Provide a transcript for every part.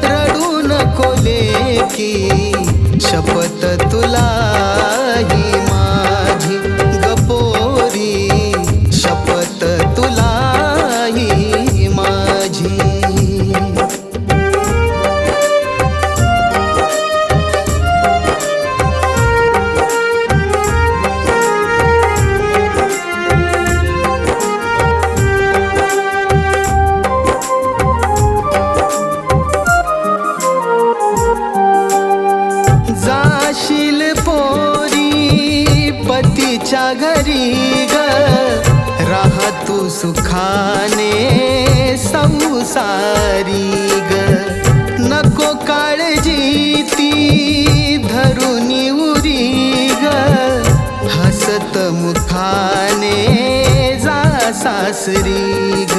रडू नको लेकी, शपथ तुला ही माझी गपोरी, शपथ तुला ही माझी. जाशील पोरी पतीच्या घरी ग, राह तू सुखाने संसारी ग. नको काळजी ती धरुनी उरी ग, हसत मुखाने जा सासरी ग.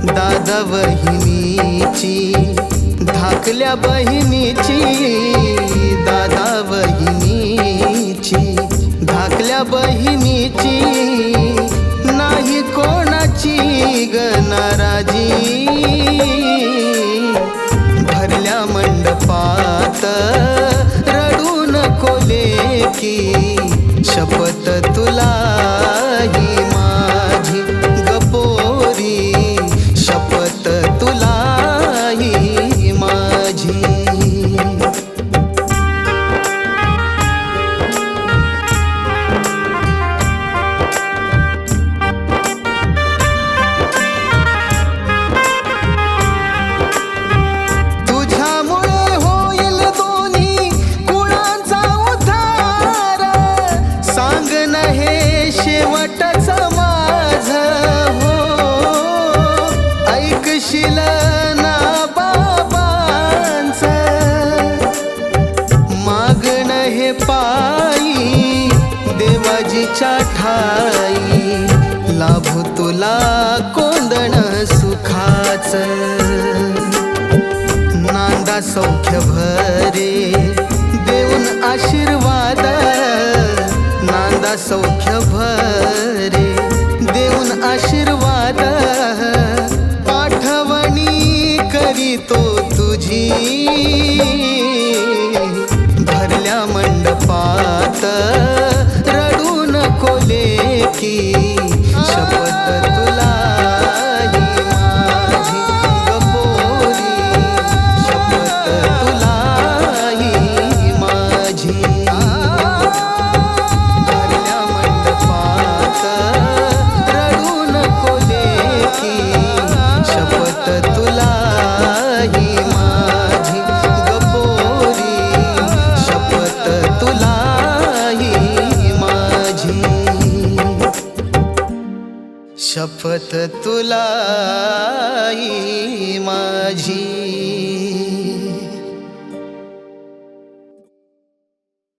दादा बहिणीची धाकल्या बहिणीची, दादा बहिणीची धाकल्या बहिणीची, नाही कोणाची ग नाराजी. भरल्या मंडपात रडू नको लेकी, शपथ तुला ही माझी गपोरी, शपथ तुला ही माझी. तुझ्यामुळे होईल दोन्ही कुळांचा उद्धार, सांग न हे शेवटच माझ हो. ऐकशील ना बाबांचं मागण हे पायी, देवाजीच्या ठाई लाभू तुला कोंदण सुखाचं. नांदा सौख्य भरे देऊन आशीर्वाद, नांदा सौख्य भरे देऊन आशीर्वाद. आठवणी करीतो तुझी भरल्या मंडपात, रडू नको लेकी, शपथ तुला ही माझी गपोरी, शपथ तुला ही माझी. भरल्या मंडपात रडू नको लेकी, शपथ तुला ही माझी गपोरी, शपथ तुला ही माझी. शपथ तुला ही माझी.